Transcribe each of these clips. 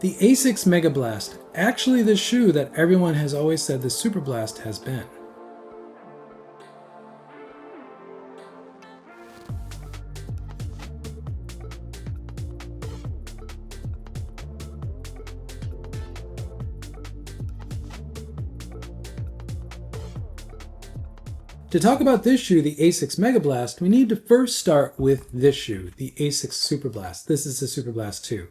The Asics Megablast, actually the shoe that everyone has always said the Superblast has been. To talk about this shoe, the Asics Megablast, we need to first start with this shoe, the Asics Superblast. This is the Superblast 2.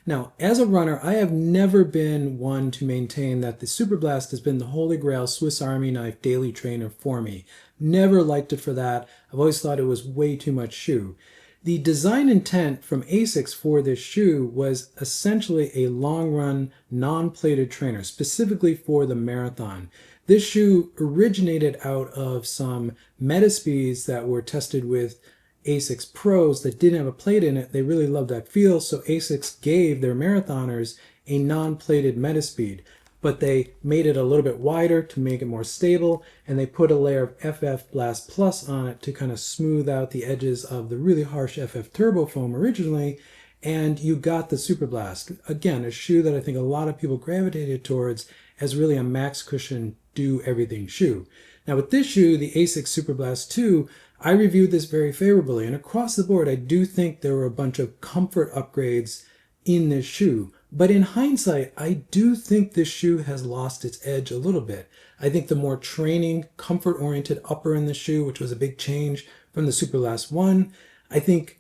Now, as a runner, I have never been one to maintain that the Superblast has been the holy grail Swiss Army knife daily trainer for me. Never liked it for that. I've always thought it was way too much shoe. The design intent from Asics for this shoe was essentially a long-run, non-plated trainer, specifically for the marathon. This shoe originated out of some Metaspeeds that were tested with Asics Pros that didn't have a plate in it. They really loved that feel, so Asics gave their marathoners a non-plated Metaspeed, but they made it a little bit wider to make it more stable, and they put a layer of FF Blast Plus on it to kind of smooth out the edges of the really harsh FF Turbo foam originally, and you got the Superblast. Again, a shoe that I think a lot of people gravitated towards as really a max cushion do everything shoe. Now with this shoe, the Asics Superblast 2, I reviewed this very favorably, and across the board I do think there were a bunch of comfort upgrades in this shoe. But in hindsight, I do think this shoe has lost its edge a little bit. I think the more training, comfort-oriented upper in the shoe, which was a big change from the Superblast 1, I think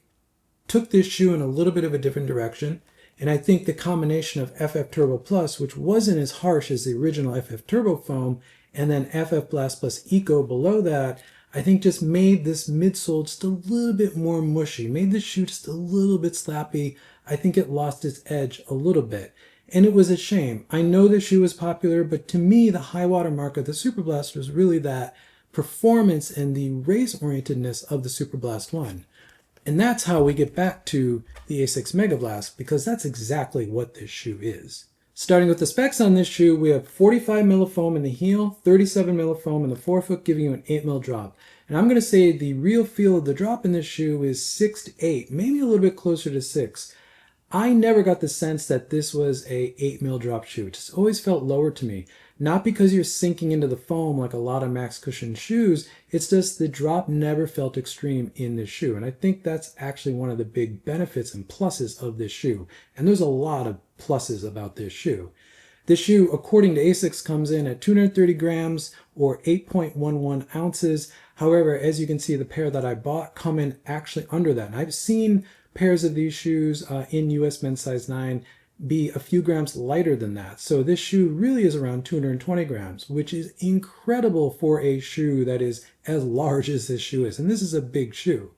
took this shoe in a little bit of a different direction. And I think the combination of FF Turbo Plus, which wasn't as harsh as the original FF Turbo foam, and then FF Blast Plus Eco below that, I think just made this midsole just a little bit more mushy, made the shoe just a little bit slappy. I think it lost its edge a little bit. And it was a shame. I know the shoe was popular, but to me, the high water mark of the Superblast was really that performance and the race-orientedness of the Superblast 1. And that's how we get back to the Asics Megablast, because that's exactly what this shoe is. Starting with the specs on this shoe, we have 45 mil of foam in the heel, 37 mil of foam in the forefoot, giving you an 8 mil drop. And I'm going to say the real feel of the drop in this shoe is 6 to 8, maybe a little bit closer to 6. I never got the sense that this was a 8 mil drop shoe. It just always felt lower to me. Not because you're sinking into the foam like a lot of max cushion shoes, it's just the drop never felt extreme in this shoe. And I think that's actually one of the big benefits and pluses of this shoe. And there's a lot of pluses about this shoe. This shoe, according to Asics, comes in at 230 grams or 8.11 ounces. However, as you can see, the pair that I bought come in actually under that. And I've seen pairs of these shoes in US men's size 9 be a few grams lighter than that. So this shoe really is around 220 grams, which is incredible for a shoe that is as large as this shoe is. And this is a big shoe.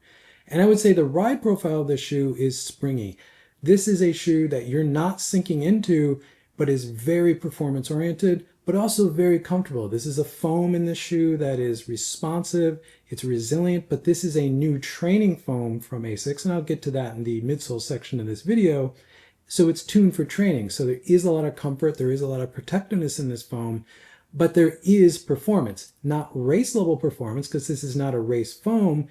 And I would say the ride profile of this shoe is springy. This is a shoe that you're not sinking into, but is very performance oriented, but also very comfortable. This is a foam in the shoe that is responsive, it's resilient, but this is a new training foam from Asics, and I'll get to that in the midsole section of this video. So it's tuned for training. So there is a lot of comfort, there is a lot of protectiveness in this foam, but there is performance. Not race level performance, because this is not a race foam,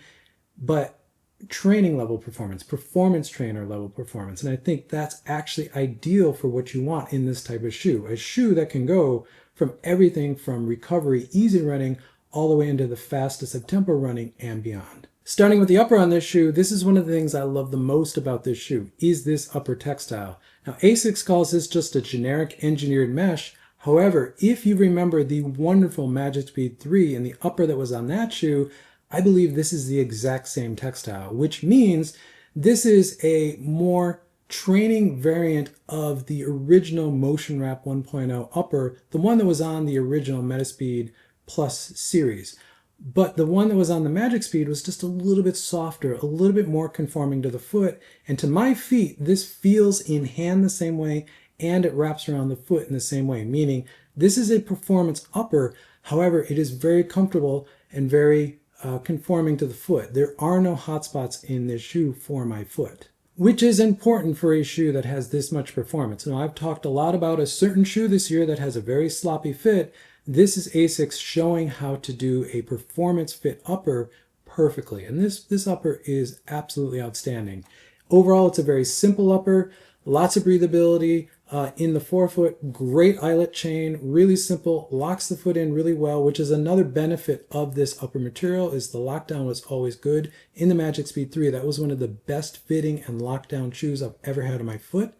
but training level performance, performance trainer level performance. And I think that's actually ideal for what you want in this type of shoe. A shoe that can go from everything from recovery, easy running, all the way into the fastest of tempo running and beyond. Starting with the upper on this shoe, this is one of the things I love the most about this shoe, is this upper textile. Now, Asics calls this just a generic engineered mesh. However, if you remember the wonderful Magic Speed 3 and the upper that was on that shoe, I believe this is the exact same textile, which means this is a more training variant of the original Motion Wrap 1.0 upper, the one that was on the original Metaspeed Plus series. But the one that was on the Magic Speed was just a little bit softer, a little bit more conforming to the foot. And to my feet, this feels in hand the same way, and it wraps around the foot in the same way, meaning this is a performance upper. However, it is very comfortable and very conforming to the foot. There are no hot spots in this shoe for my foot, which is important for a shoe that has this much performance. Now, I've talked a lot about a certain shoe this year that has a very sloppy fit. This is Asics showing how to do a performance fit upper perfectly. And this upper is absolutely outstanding. Overall, it's a very simple upper, lots of breathability, in the forefoot. Great eyelet chain, really simple, locks the foot in really well, which is another benefit of this upper material, is the lockdown was always good. In the Magic Speed 3, that was one of the best fitting and lockdown shoes I've ever had on my foot.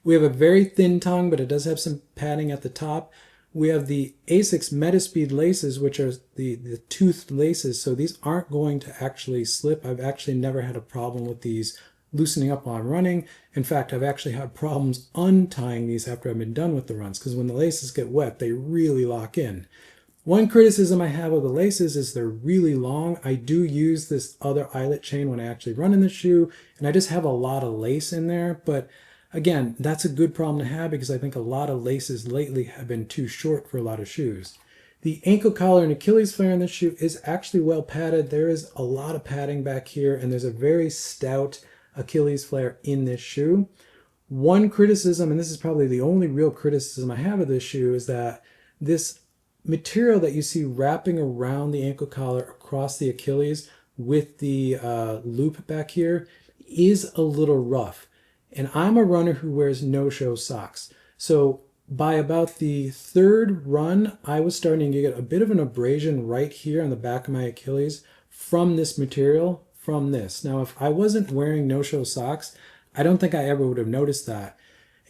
We have a very thin tongue, but it does have some padding at the top. We have the Asics Metaspeed laces, which are the toothed laces, so these aren't going to actually slip. I've actually never had a problem with these loosening up while I'm running. In fact, I've actually had problems untying these after I've been done with the runs, because when the laces get wet, they really lock in. One criticism I have of the laces is they're really long. I do use this other eyelet chain when I actually run in the shoe, and I just have a lot of lace in there, but again, that's a good problem to have because I think a lot of laces lately have been too short for a lot of shoes. The ankle collar and Achilles flare in this shoe is actually well padded. There is a lot of padding back here, and there's a very stout Achilles flare in this shoe. One criticism, and this is probably the only real criticism I have of this shoe, is that this material that you see wrapping around the ankle collar across the Achilles with the loop back here is a little rough. And I'm a runner who wears no-show socks. So by about the third run, I was starting to get a bit of an abrasion right here on the back of my Achilles from this material, from this. Now, if I wasn't wearing no-show socks, I don't think I ever would have noticed that.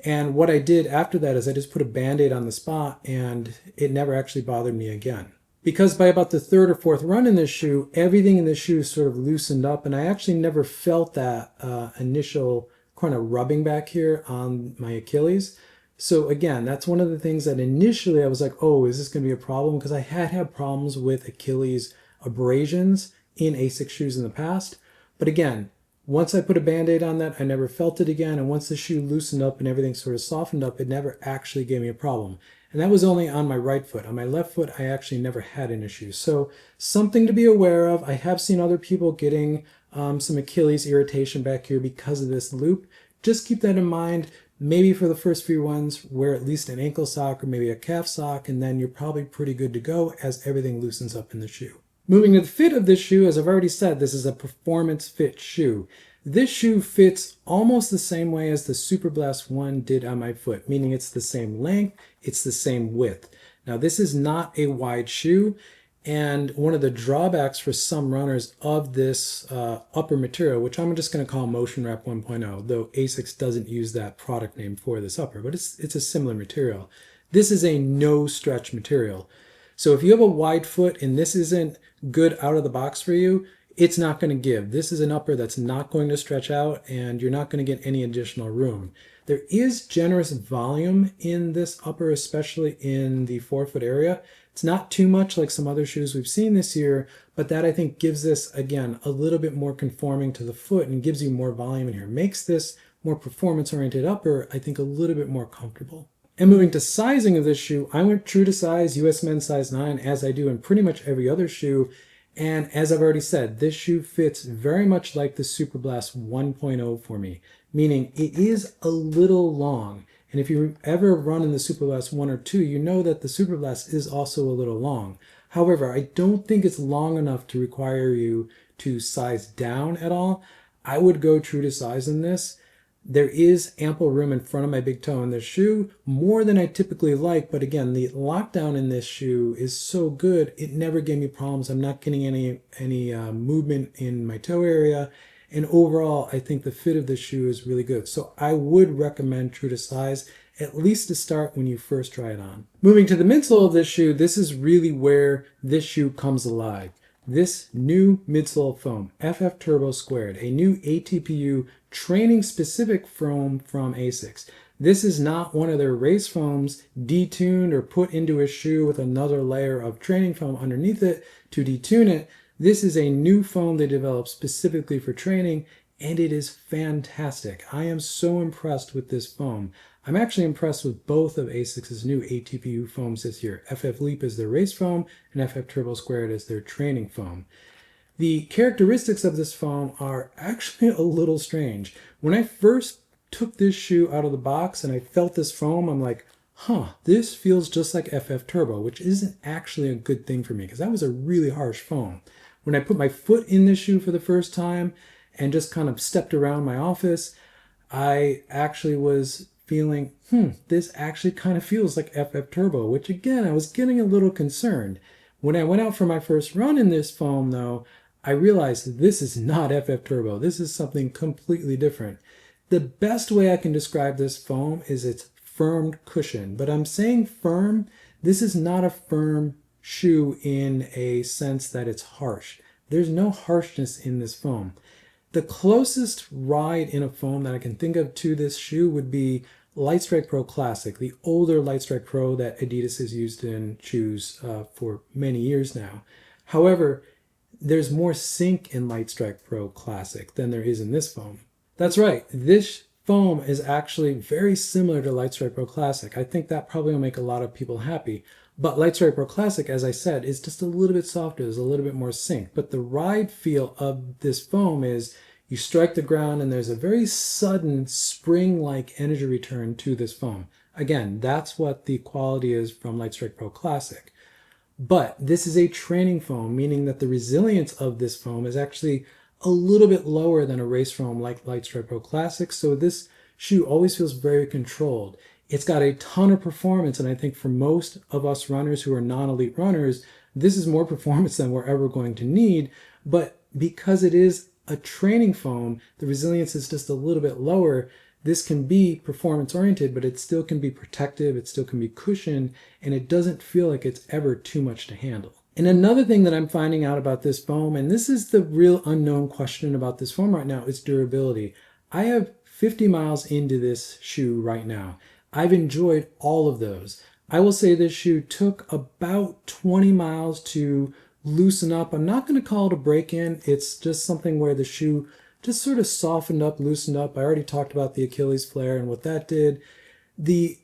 And what I did after that is I just put a Band-Aid on the spot, and it never actually bothered me again. Because by about the third or fourth run in this shoe, everything in the shoe sort of loosened up, and I actually never felt that initial kind of rubbing back here on my Achilles. So again, that's one of the things that initially I was like, oh, is this going to be a problem? Because I had problems with Achilles abrasions in Asics shoes in the past. But again, once I put a Band-Aid on that, I never felt it again. And once the shoe loosened up and everything sort of softened up, it never actually gave me a problem. And that was only on my right foot. On my left foot, I actually never had an issue. So something to be aware of. I have seen other people getting some Achilles irritation back here because of this loop. Just keep that in mind. Maybe for the first few ones, wear at least an ankle sock or maybe a calf sock, and then you're probably pretty good to go as everything loosens up in the shoe. Moving to the fit of this shoe, as I've already said, this is a performance fit shoe. This shoe fits almost the same way as the Superblast 1 did on my foot, meaning it's the same length, it's the same width. Now, this is not a wide shoe. And one of the drawbacks for some runners of this upper material, which I'm just going to call Motion Wrap 1.0, though Asics doesn't use that product name for this upper, but it's a similar material. This is a no stretch material. So if you have a wide foot and this isn't good out of the box for you, it's not going to give. This is an upper that's not going to stretch out, and you're not going to get any additional room. There is generous volume in this upper, especially in the forefoot area. It's not too much like some other shoes we've seen this year, but that I think gives this, again, a little bit more conforming to the foot and gives you more volume in here. Makes this more performance-oriented upper, I think, a little bit more comfortable. And moving to sizing of this shoe, I went true to size, US men's size 9, as I do in pretty much every other shoe. And as I've already said, this shoe fits very much like the Superblast 1.0 for me, meaning it is a little long. And if you ever run in the Superblast 1 or 2, you know that the Superblast is also a little long. However, I don't think it's long enough to require you to size down at all. I would go true to size in this. There is ample room in front of my big toe in this shoe, more than I typically like. But again, the lockdown in this shoe is so good, it never gave me problems. I'm not getting any movement in my toe area. And overall, I think the fit of this shoe is really good. So I would recommend true to size, at least to start when you first try it on. Moving to the midsole of this shoe, this is really where this shoe comes alive. This new midsole foam, FF Turbo Squared, a new ATPU training specific foam from Asics. This is not one of their race foams detuned or put into a shoe with another layer of training foam underneath it to detune it. This is a new foam they developed specifically for training, and it is fantastic. I am so impressed with this foam. I'm actually impressed with both of Asics' new ATPU foams this year. FF Leap is their race foam, and FF Turbo Squared is their training foam. The characteristics of this foam are actually a little strange. When I first took this shoe out of the box and I felt this foam, I'm like, this feels just like FF Turbo, which isn't actually a good thing for me because that was a really harsh foam. When I put my foot in this shoe for the first time and just kind of stepped around my office, I actually was feeling, this actually kind of feels like FF Turbo, which again, I was getting a little concerned. When I went out for my first run in this foam though, I realized this is not FF Turbo. This is something completely different. The best way I can describe this foam is its firm cushion, but I'm saying firm. This is not a firm shoe in a sense that it's harsh. There's no harshness in this foam. The closest ride in a foam that I can think of to this shoe would be Lightstrike Pro Classic, the older Lightstrike Pro that Adidas has used in shoes for many years now. However, there's more sink in Lightstrike Pro Classic than there is in this foam. That's right, this foam is actually very similar to Lightstrike Pro Classic. I think that probably will make a lot of people happy. But Lightstrike Pro Classic, as I said, is just a little bit softer. There's a little bit more sink. But the ride feel of this foam is you strike the ground and there's a very sudden spring-like energy return to this foam. Again, that's what the quality is from Lightstrike Pro Classic. But this is a training foam, meaning that the resilience of this foam is actually a little bit lower than a race foam like Lightstrike Pro Classic. So this shoe always feels very controlled. It's got a ton of performance, and I think for most of us runners who are non-elite runners, this is more performance than we're ever going to need. But because it is a training foam, the resilience is just a little bit lower. This can be performance-oriented, but it still can be protective, it still can be cushioned, and it doesn't feel like it's ever too much to handle. And another thing that I'm finding out about this foam, and this is the real unknown question about this foam right now, is durability. I have 50 miles into this shoe right now. I've enjoyed all of those. I will say this shoe took about 20 miles to loosen up. I'm not going to call it a break-in. It's just something where the shoe just sort of softened up, loosened up. I already talked about the Achilles flare and what that did. The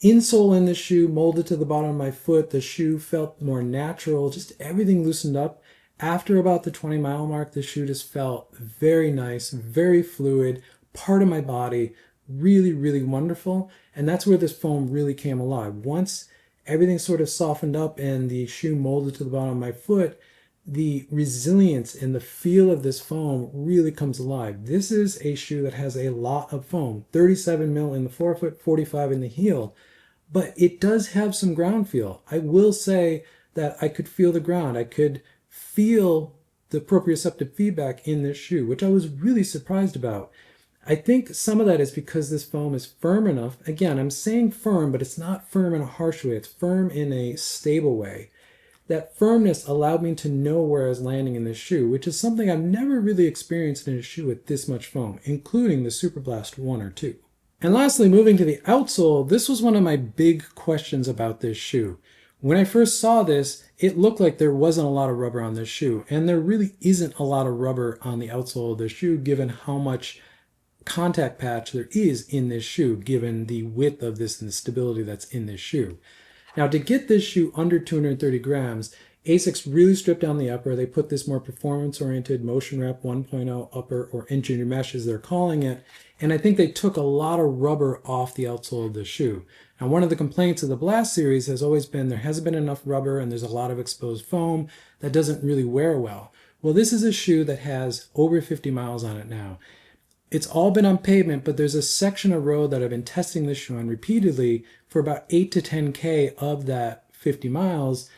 insole in the shoe molded to the bottom of my foot. The shoe felt more natural. Just everything loosened up. After about the 20-mile mark, the shoe just felt very nice, very fluid, part of my body, really, really wonderful. And that's where this foam really came alive. Once everything sort of softened up and the shoe molded to the bottom of my foot, the resilience and the feel of this foam really comes alive. This is a shoe that has a lot of foam, 37 mil in the forefoot, 45 in the heel, but it does have some ground feel. I will say that I could feel the ground. I could feel the proprioceptive feedback in this shoe, which I was really surprised about. I think some of that is because this foam is firm enough. Again, I'm saying firm, but it's not firm in a harsh way. It's firm in a stable way. That firmness allowed me to know where I was landing in this shoe, which is something I've never really experienced in a shoe with this much foam, including the Superblast 1 or 2. And lastly, moving to the outsole, this was one of my big questions about this shoe. When I first saw this, it looked like there wasn't a lot of rubber on this shoe, and there really isn't a lot of rubber on the outsole of the shoe given how much contact patch there is in this shoe, given the width of this and the stability that's in this shoe. Now, to get this shoe under 230 grams, Asics really stripped down the upper. They put this more performance-oriented Motion Wrap 1.0 upper, or engineered mesh as they're calling it, and I think they took a lot of rubber off the outsole of the shoe. Now, one of the complaints of the Blast series has always been there hasn't been enough rubber and there's a lot of exposed foam that doesn't really wear well. Well, this is a shoe that has over 50 miles on it now. It's all been on pavement, but there's a section of road that I've been testing this shoe on repeatedly for about 8 to 10K of that 50 miles.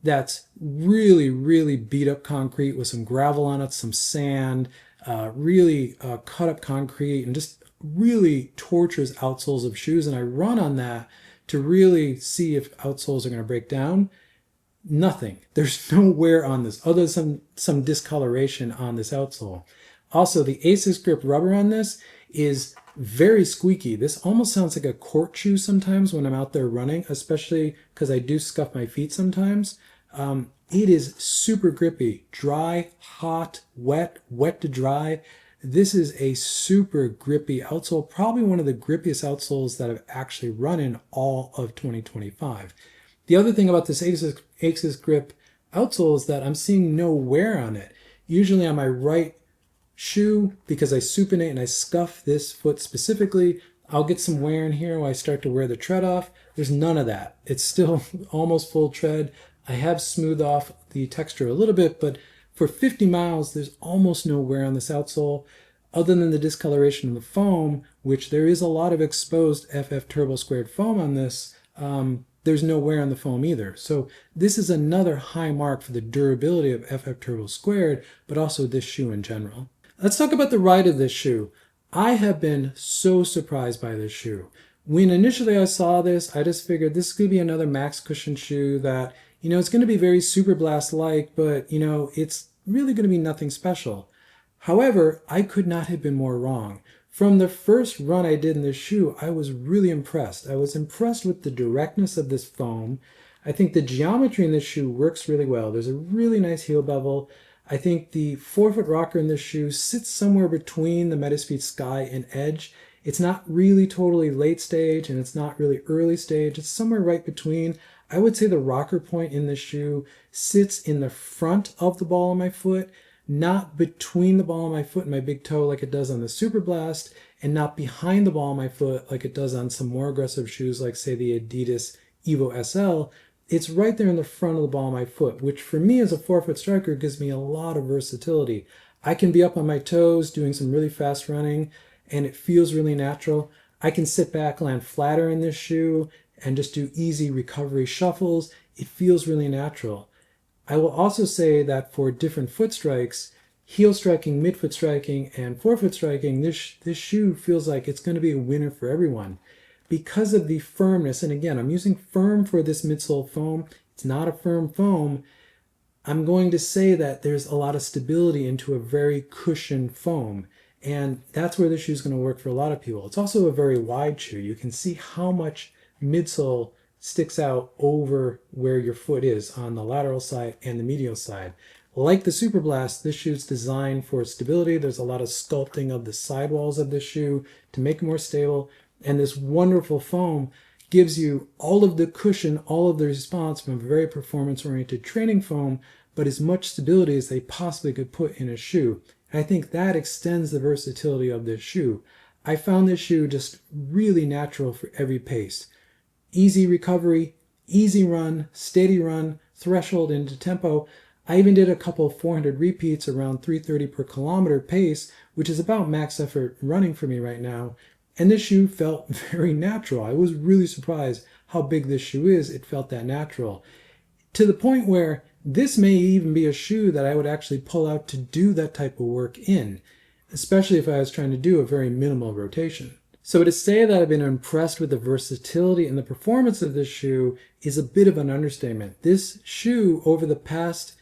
That's really, really beat up concrete with some gravel on it, some sand, really cut up concrete, and just really torturous outsoles of shoes. And I run on that to really see if outsoles are going to break down. Nothing. There's no wear on this other than some discoloration on this outsole. Also, the Asics grip rubber on this is very squeaky. This almost sounds like a court shoe sometimes when I'm out there running, especially because I do scuff my feet sometimes. It is super grippy, dry, hot, wet, wet to dry. This is a super grippy outsole, probably one of the grippiest outsoles that I've actually run in all of 2025. The other thing about this Asics grip outsole is that I'm seeing no wear on it. Usually on my right shoe, because I supinate and I scuff this foot specifically, I'll get some wear in here when I start to wear the tread off. There's none of that. It's still almost full tread. I have smoothed off the texture a little bit, but for 50 miles, there's almost no wear on this outsole. other than the discoloration of the foam, which there is a lot of exposed FF turbo squared foam on this, there's no wear on the foam either. So this is another high mark for the durability of FF turbo squared, but also this shoe in general. Let's talk about the ride of this shoe. I have been so surprised by this shoe. When initially I saw this, I just figured this could be another max cushion shoe that, it's going to be very Superblast-like, but, it's really going to be nothing special. However, I could not have been more wrong. From the first run I did in this shoe, I was really impressed. I was impressed with the directness of this foam. I think the geometry in this shoe works really well. There's a really nice heel bevel. I think the forefoot rocker in this shoe sits somewhere between the Metaspeed Sky and Edge. It's not really totally late stage and it's not really early stage. It's somewhere right between. I would say the rocker point in this shoe sits in the front of the ball of my foot, not between the ball of my foot and my big toe like it does on the Superblast, and not behind the ball of my foot like it does on some more aggressive shoes like, say, the Adidas Evo SL. It's right there in the front of the ball of my foot, which for me as a forefoot striker gives me a lot of versatility. I can be up on my toes doing some really fast running, and it feels really natural. I can sit back, land flatter in this shoe, and just do easy recovery shuffles. It feels really natural. I will also say that for different foot strikes, heel striking, midfoot striking, and forefoot striking, this shoe feels like it's going to be a winner for everyone. Because of the firmness, and again, I'm using firm for this midsole foam. It's not a firm foam. I'm going to say that there's a lot of stability into a very cushioned foam. And that's where this shoe is going to work for a lot of people. It's also a very wide shoe. You can see how much midsole sticks out over where your foot is on the lateral side and the medial side. Like the Superblast, this shoe is designed for stability. There's a lot of sculpting of the sidewalls of this shoe to make it more stable. And this wonderful foam gives you all of the cushion, all of the response from a very performance-oriented training foam, but as much stability as they possibly could put in a shoe. And I think that extends the versatility of this shoe. I found this shoe just really natural for every pace. Easy recovery, easy run, steady run, threshold into tempo. I even did a couple 400 repeats around 330 per kilometer pace, which is about max effort running for me right now. And this shoe felt very natural. I was really surprised how big this shoe is. It felt that natural. To the point where this may even be a shoe that I would actually pull out to do that type of work in, especially if I was trying to do a very minimal rotation. So to say that I've been impressed with the versatility and the performance of this shoe is a bit of an understatement. This shoe over the past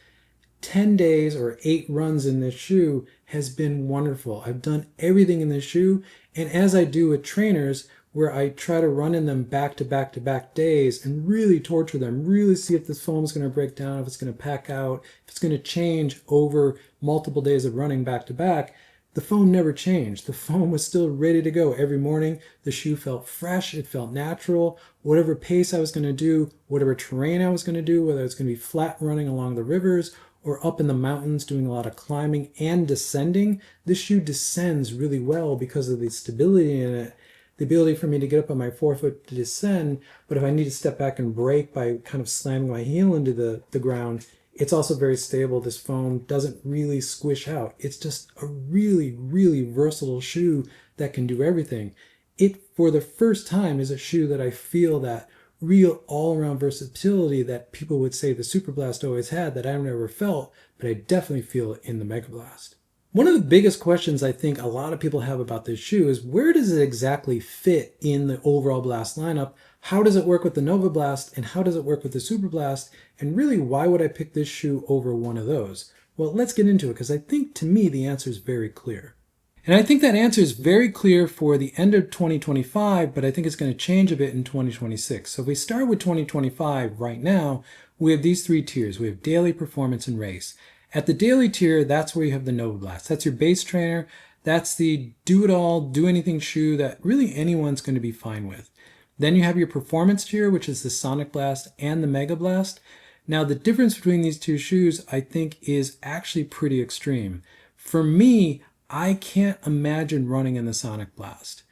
10 days or 8 runs in this shoe has been wonderful. I've done everything in this shoe, and as I do with trainers, where I try to run in them back to back to back days and really torture them, really see if this foam is going to break down, if it's going to pack out, if it's going to change over multiple days of running back to back. The foam never changed. The foam was still ready to go every morning. The shoe felt fresh. It felt natural. Whatever pace I was going to do, whatever terrain I was going to do, whether it's going to be flat running along the rivers or up in the mountains doing a lot of climbing and descending, this shoe descends really well because of the stability in it, the ability for me to get up on my forefoot to descend, but if I need to step back and brake by kind of slamming my heel into the ground, it's also very stable. This foam doesn't really squish out. It's just a really, really versatile shoe that can do everything. It, for the first time, is a shoe that I feel that real all-around versatility that people would say the Superblast always had that I've never felt, but I definitely feel it in the Megablast. One of the biggest questions I think a lot of people have about this shoe is where does it exactly fit in the overall Blast lineup? How does it work with the Nova Blast, and how does it work with the Superblast? And really, why would I pick this shoe over one of those? Well, let's get into it, because I think, to me, the answer is very clear. And I think that answer is very clear for the end of 2025, but I think it's going to change a bit in 2026. So if we start with 2025 right now, we have these 3 tiers. We have daily, performance, and race. At the daily tier, that's where you have the Nova Blast. That's your base trainer. That's the do-it-all, do-anything shoe that really anyone's going to be fine with. Then you have your performance tier, which is the Sonic Blast and the Mega Blast. Now, the difference between these 2 shoes, I think, is actually pretty extreme. For me, I can't imagine running in the Sonic Blast.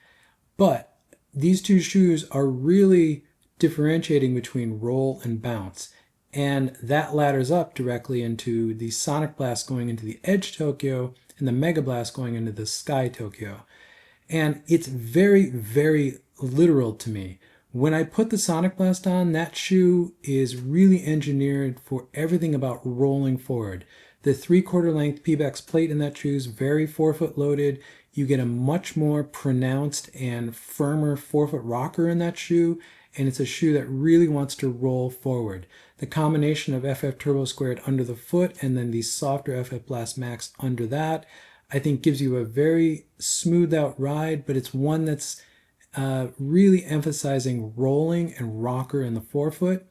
But these 2 shoes are really differentiating between roll and bounce. And that ladders up directly into the Sonic Blast going into the Edge Tokyo and the Megablast going into the Sky Tokyo. And it's very, very literal to me. When I put the Sonic Blast on, that shoe is really engineered for everything about rolling forward. The 3/4 length PBX plate in that shoe is very forefoot loaded. You get a much more pronounced and firmer forefoot rocker in that shoe, and it's a shoe that really wants to roll forward. The combination of FF Turbo Squared under the foot and then the softer FF Blast Max under that, I think gives you a very smoothed out ride, but it's one that's really emphasizing rolling and rocker in the forefoot.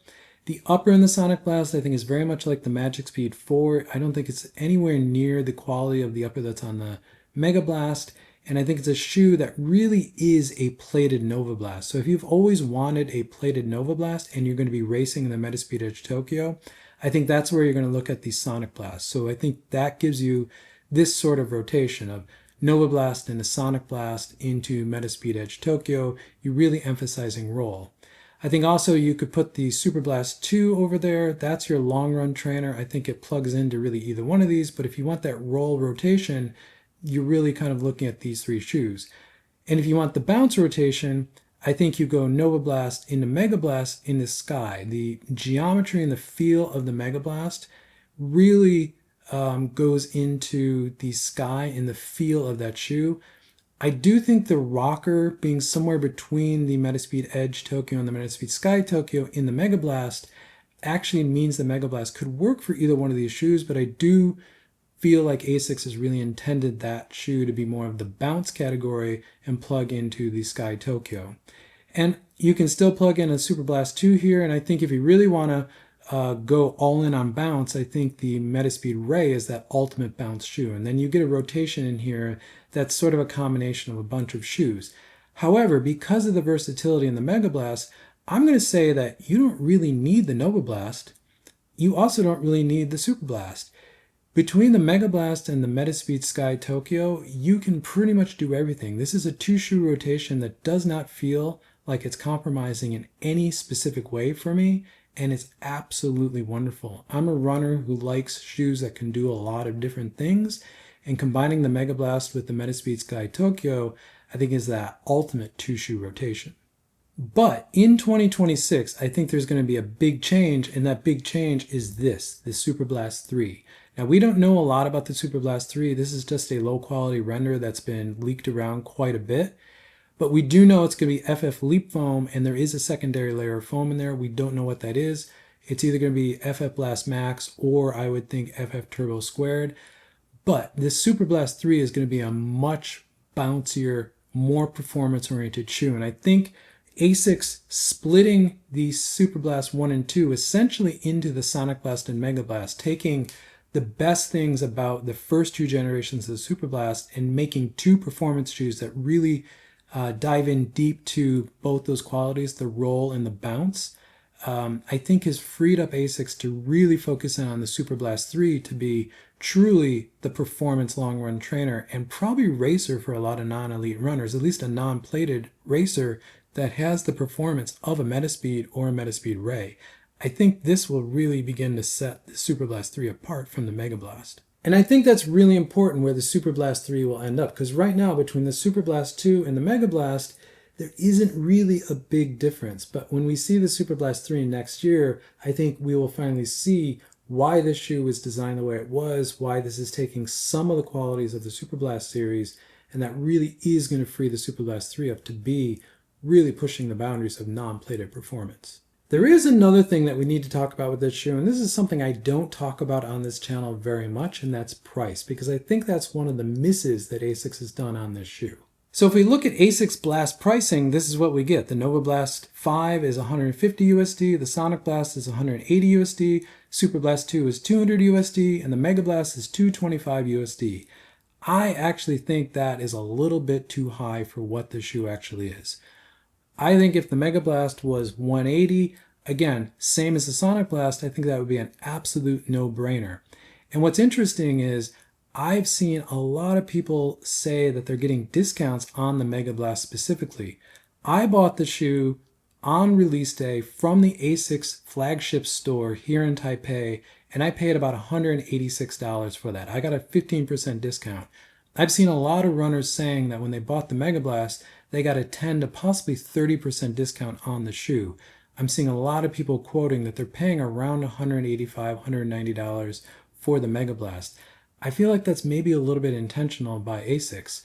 The upper in the Sonic Blast, I think, is very much like the Magic Speed 4. I don't think it's anywhere near the quality of the upper that's on the Mega Blast, and I think it's a shoe that really is a plated Nova Blast. So if you've always wanted a plated Nova Blast and you're going to be racing in the Metaspeed Edge Tokyo, I think that's where you're going to look at the Sonic Blast. So I think that gives you this sort of rotation of Nova Blast and a Sonic Blast into Metaspeed Edge Tokyo. You're really emphasizing roll. I think also you could put the Superblast 2 over there. That's your long run trainer. I think it plugs into really either one of these, but if you want that roll rotation, you're really kind of looking at these three shoes. And if you want the bounce rotation, I think you go Nova Blast into Mega Blast into Sky. The geometry and the feel of the Mega Blast really goes into the Sky and the feel of that shoe. I do think the rocker being somewhere between the Metaspeed Edge Tokyo and the Metaspeed Sky Tokyo in the Mega Blast actually means the Mega Blast could work for either one of these shoes, but I do feel like Asics has really intended that shoe to be more of the bounce category and plug into the Sky Tokyo. And you can still plug in a Superblast 2 here, and I think if you really want to go all in on bounce, I think the Metaspeed Ray is that ultimate bounce shoe. And then you get a rotation in here that's sort of a combination of a bunch of shoes. However, because of the versatility in the Mega Blast, I'm going to say that you don't really need the Nova Blast. You also don't really need the Superblast. Between the Mega Blast and the Metaspeed Sky Tokyo, you can pretty much do everything. This is a two-shoe rotation that does not feel like it's compromising in any specific way for me, and it's absolutely wonderful. I'm a runner who likes shoes that can do a lot of different things, and combining the Mega Blast with the Metaspeed Sky Tokyo, I think is that ultimate two-shoe rotation. But in 2026, I think there's going to be a big change, and that big change is the Superblast 3. Now, we don't know a lot about the Superblast 3. This is just a low-quality render that's been leaked around quite a bit. But we do know it's going to be FF Leap Foam, and there is a secondary layer of foam in there. We don't know what that is. It's either going to be FF Blast Max or I would think FF Turbo Squared. But this Superblast 3 is going to be a much bouncier, more performance-oriented shoe. And I think Asics splitting the Superblast 1 and 2 essentially into the Sonic Blast and Mega Blast, taking the best things about the first two generations of the Superblast and making two performance shoes that really dive in deep to both those qualities, the roll and the bounce, I think has freed up Asics to really focus in on the Superblast 3 to be truly the performance long run trainer and probably racer for a lot of non-elite runners, at least a non-plated racer that has the performance of a Metaspeed or a Metaspeed Ray. I think this will really begin to set the Superblast 3 apart from the Mega Blast. And I think that's really important where the Superblast 3 will end up, because right now between the Superblast 2 and the Mega Blast, there isn't really a big difference. But when we see the Superblast 3 next year, I think we will finally see why this shoe was designed the way it was, why this is taking some of the qualities of the Superblast series, and that really is going to free the Superblast 3 up to be really pushing the boundaries of non-plated performance. There is another thing that we need to talk about with this shoe, and this is something I don't talk about on this channel very much, and that's price, because I think that's one of the misses that Asics has done on this shoe. So if we look at Asics Blast pricing, this is what we get. The Nova Blast 5 is 150 USD, the Sonic Blast is 180 USD, Superblast 2 is 200 USD, and the Mega Blast is 225 USD. I actually think that is a little bit too high for what the shoe actually is. I think if the Mega Blast was 180, again, same as the Sonic Blast, I think that would be an absolute no-brainer. And what's interesting is I've seen a lot of people say that they're getting discounts on the Mega Blast specifically. I bought the shoe on release day from the Asics flagship store here in Taipei, and I paid about $186 for that. I got a 15% discount. I've seen a lot of runners saying that when they bought the Megablast, they got a 10 to possibly 30% discount on the shoe. I'm seeing a lot of people quoting that they're paying around $185, $190 for the Megablast. I feel like that's maybe a little bit intentional by Asics,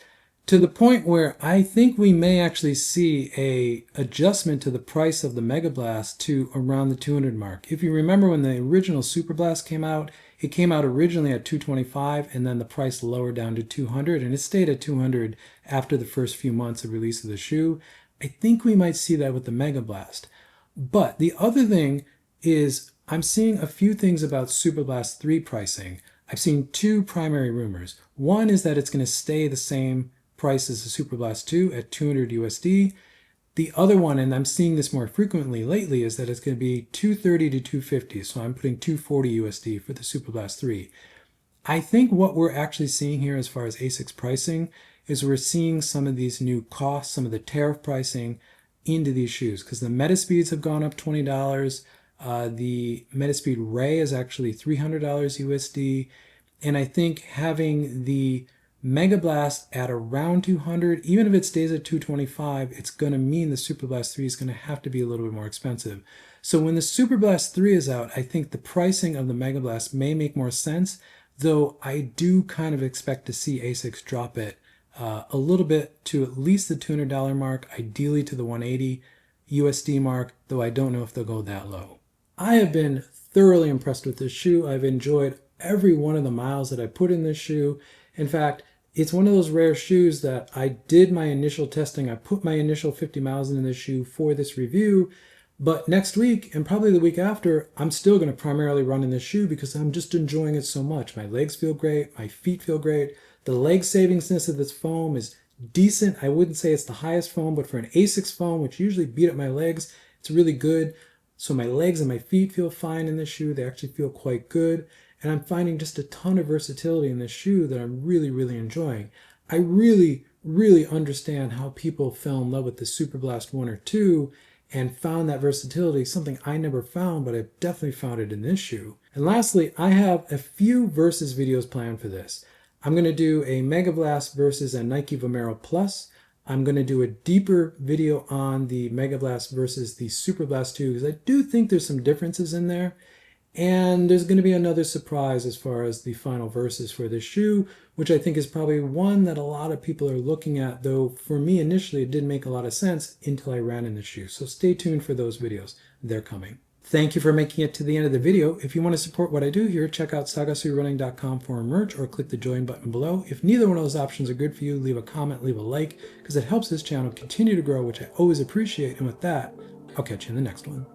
to the point where I think we may actually see a adjustment to the price of the Megablast to around the 200 mark. If you remember when the original Superblast came out, it came out originally at $225 and then the price lowered down to $200, and it stayed at $200 after the first few months of release of the shoe. I think we might see that with the Megablast. But the other thing is I'm seeing a few things about Superblast 3 pricing. I've seen two primary rumors. One is that it's going to stay the same price as the Superblast 2 at 200 USD. The other one, and I'm seeing this more frequently lately, is that it's going to be 230 to 250. So I'm putting 240 USD for the Superblast 3. I think what we're actually seeing here as far as Asics pricing is we're seeing some of these new costs, some of the tariff pricing into these shoes, because the Metaspeeds have gone up $20. The Metaspeed Ray is actually $300 USD. And I think having the Megablast at around 200, even if it stays at 225, it's going to mean the Superblast 3 is going to have to be a little bit more expensive. So when the Superblast 3 is out, I think the pricing of the Megablast may make more sense, though I do kind of expect to see Asics drop it a little bit to at least the $200 mark, ideally to the 180 USD mark, though I don't know if they'll go that low. I have been thoroughly impressed with this shoe. I've enjoyed every one of the miles that I put in this shoe. In fact, it's one of those rare shoes that I did my initial testing. I put my initial 50 miles in this shoe for this review, but next week and probably the week after, I'm still going to primarily run in this shoe because I'm just enjoying it so much. My legs feel great. My feet feel great. The leg savingsness of this foam is decent. I wouldn't say it's the highest foam, but for an Asics foam, which usually beat up my legs, it's really good. So my legs and my feet feel fine in this shoe. They actually feel quite good. And I'm finding just a ton of versatility in this shoe that I'm really, really enjoying. I really, really understand how people fell in love with the Superblast 1 or 2 and found that versatility, something I never found, but I've definitely found it in this shoe. And lastly, I have a few versus videos planned for this. I'm going to do a Megablast versus a Nike Vomero Plus. I'm going to do a deeper video on the Megablast versus the Superblast 2 because I do think there's some differences in there. And there's going to be another surprise as far as the final verses for this shoe, which I think is probably one that a lot of people are looking at, though for me initially it didn't make a lot of sense until I ran in the shoe. So stay tuned for those videos. They're coming. Thank you for making it to the end of the video. If you want to support what I do here, check out sagasurunning.com for merch or click the join button below. If neither one of those options are good for you, leave a comment, leave a like, because it helps this channel continue to grow, which I always appreciate. And with that, I'll catch you in the next one.